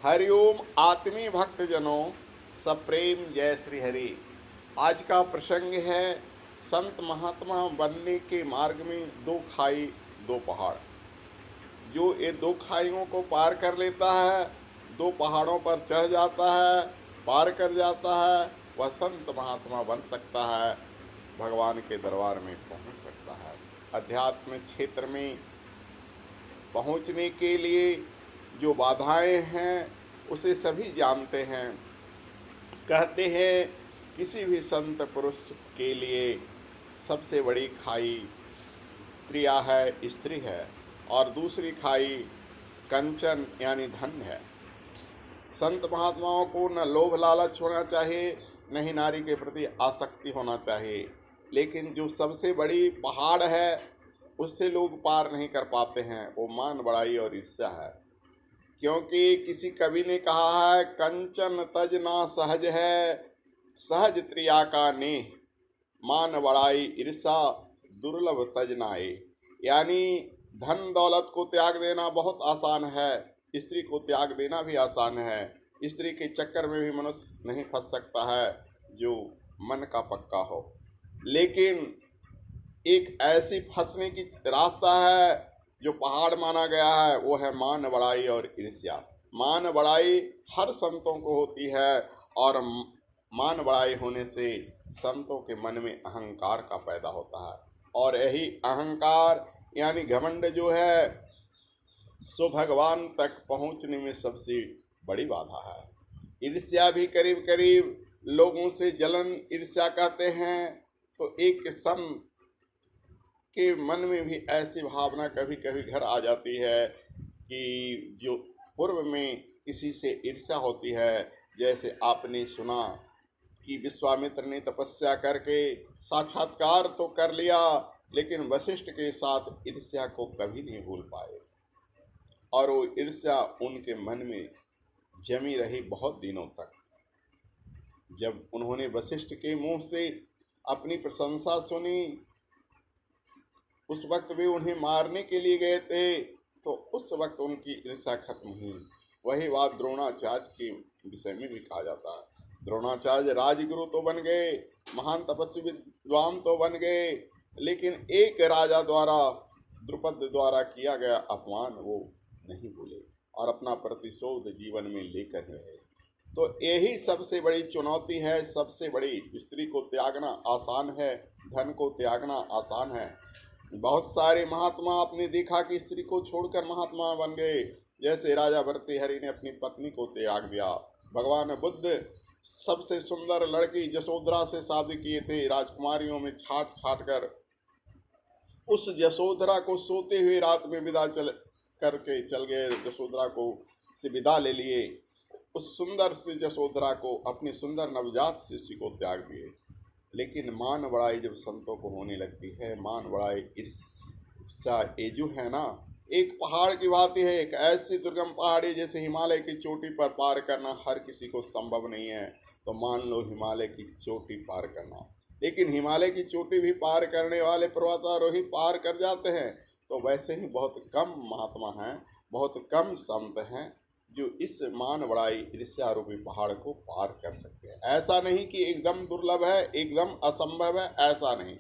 हरिओम आत्मी भक्तजनों, सप्रेम जय श्री हरि। आज का प्रसंग है संत महात्मा बनने के मार्ग में दो खाई दो पहाड़। जो ये दो खाइयों को पार कर लेता है, दो पहाड़ों पर चढ़ जाता है, पार कर जाता है, वह संत महात्मा बन सकता है, भगवान के दरबार में पहुंच सकता है। अध्यात्म क्षेत्र में पहुंचने के लिए जो बाधाएं हैं उसे सभी जानते हैं। कहते हैं किसी भी संत पुरुष के लिए सबसे बड़ी खाई त्रिया है, स्त्री है, और दूसरी खाई कंचन यानी धन है। संत महात्माओं को न लोभ लालच होना चाहिए, न ही नारी के प्रति आसक्ति होना चाहिए। लेकिन जो सबसे बड़ी पहाड़ है उससे लोग पार नहीं कर पाते हैं, वो मान बड़ाई और ईर्ष्या है। क्योंकि किसी कवि ने कहा है, कंचन तज ना सहज है, सहज त्रिया का नेह, मान बड़ाई ईर्षा दुर्लभ तज नाए। यानी धन दौलत को त्याग देना बहुत आसान है, स्त्री को त्याग देना भी आसान है। स्त्री के चक्कर में भी मनुष्य नहीं फंस सकता है जो मन का पक्का हो। लेकिन एक ऐसी फंसने की रास्ता है जो पहाड़ माना गया है, वो है मान बड़ाई और ईर्ष्या। मान बड़ाई हर संतों को होती है, और मान बड़ाई होने से संतों के मन में अहंकार का पैदा होता है, और यही अहंकार यानी घमंड जो है सो भगवान तक पहुंचने में सबसे बड़ी बाधा है। ईर्ष्या भी करीब करीब लोगों से जलन ईर्ष्या कहते हैं। तो एक संत के मन में भी ऐसी भावना कभी कभी घर आ जाती है कि जो पूर्व में किसी से ईर्ष्या होती है। जैसे आपने सुना कि विश्वामित्र ने तपस्या करके साक्षात्कार तो कर लिया, लेकिन वशिष्ठ के साथ ईर्ष्या को कभी नहीं भूल पाए, और वो ईर्ष्या उनके मन में जमी रही बहुत दिनों तक। जब उन्होंने वशिष्ठ के मुंह से अपनी प्रशंसा सुनी, उस वक्त भी उन्हें मारने के लिए गए थे, तो उस वक्त उनकी ईर्ष्या खत्म हुई। वही बात द्रोणाचार्य के विषय में भी कहा जाता है। द्रोणाचार्य राजगुरु तो बन गए, महान तपस्वी विद्वान तो बन गए, लेकिन एक राजा द्वारा, द्रुपद द्वारा किया गया अपमान वो नहीं भूले, और अपना प्रतिशोध जीवन में लेकर रहे। तो यही सबसे बड़ी चुनौती है, सबसे बड़ी। स्त्री को त्यागना आसान है, धन को त्यागना आसान है। बहुत सारे महात्मा आपने देखा कि स्त्री को छोड़कर महात्मा बन गए। जैसे राजा भर्तृहरि ने अपनी पत्नी को त्याग दिया। भगवान बुद्ध सबसे सुंदर लड़की यशोधरा से शादी किए थे, राजकुमारियों में छाट छाट कर। उस यशोधरा को सोते हुए रात में विदा करके चल गए। यशोधरा को से विदा ले लिए। उस सुंदर से यशोधरा को, अपनी सुंदर नवजात शिशु को त्याग दिए। लेकिन मान बड़ाई जब संतों को होने लगती है, मान बड़ाई ईर्ष्या, ये जो है ना, एक पहाड़ की बात है। एक ऐसी दुर्गम पहाड़ी जैसे हिमालय की चोटी पर पार करना हर किसी को संभव नहीं है। तो मान लो हिमालय की चोटी पार करना, लेकिन हिमालय की चोटी भी पार करने वाले पर्वतारोही पार कर जाते हैं। तो वैसे ही बहुत कम महात्मा हैं, बहुत कम संत हैं जो इस मान बड़ाई ईर्ष्या रूपी पहाड़ को पार कर सकते हैं। ऐसा नहीं कि एकदम दुर्लभ है, एकदम असंभव है, ऐसा नहीं।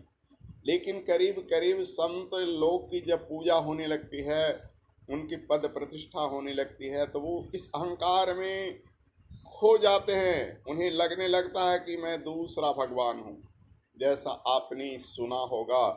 लेकिन करीब करीब संत लोग की जब पूजा होने लगती है, उनकी पद प्रतिष्ठा होने लगती है, तो वो इस अहंकार में खो जाते हैं। उन्हें लगने लगता है कि मैं दूसरा भगवान हूँ। जैसा आपने सुना होगा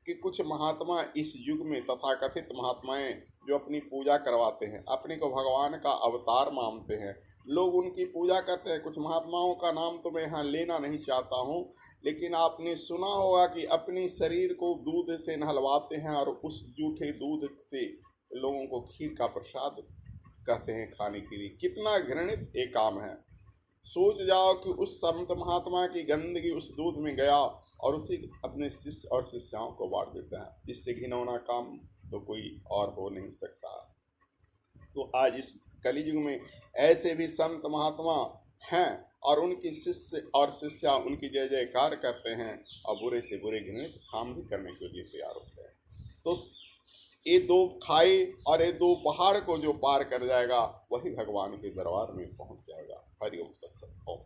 कि कुछ महात्मा इस युग में, तथाकथित महात्माएं जो अपनी पूजा करवाते हैं, अपने को भगवान का अवतार मानते हैं, लोग उनकी पूजा करते हैं। कुछ महात्माओं का नाम तो मैं यहाँ लेना नहीं चाहता हूँ, लेकिन आपने सुना होगा कि अपनी शरीर को दूध से नहलवाते हैं, और उस जूठे दूध से लोगों को खीर का प्रसाद कहते हैं खाने के लिए। कितना घृणित एक काम है। सोच जाओ कि उस संत महात्मा की गंदगी उस दूध में गया, और उसी अपने शिष्य और शिष्याओं को बांट देता है। इससे घिनौना काम तो कोई और हो नहीं सकता। तो आज इस कलियुग में ऐसे भी संत महात्मा हैं, और उनकी शिष्य और शिष्या उनकी जय जयकार करते हैं, और बुरे से बुरे घृणित काम भी करने के लिए तैयार होते हैं। तो ये दो खाई और ये दो पहाड़ को जो पार कर जाएगा वही भगवान के दरबार में पहुंच जाएगा। हरि ओम तत्सत। ओम।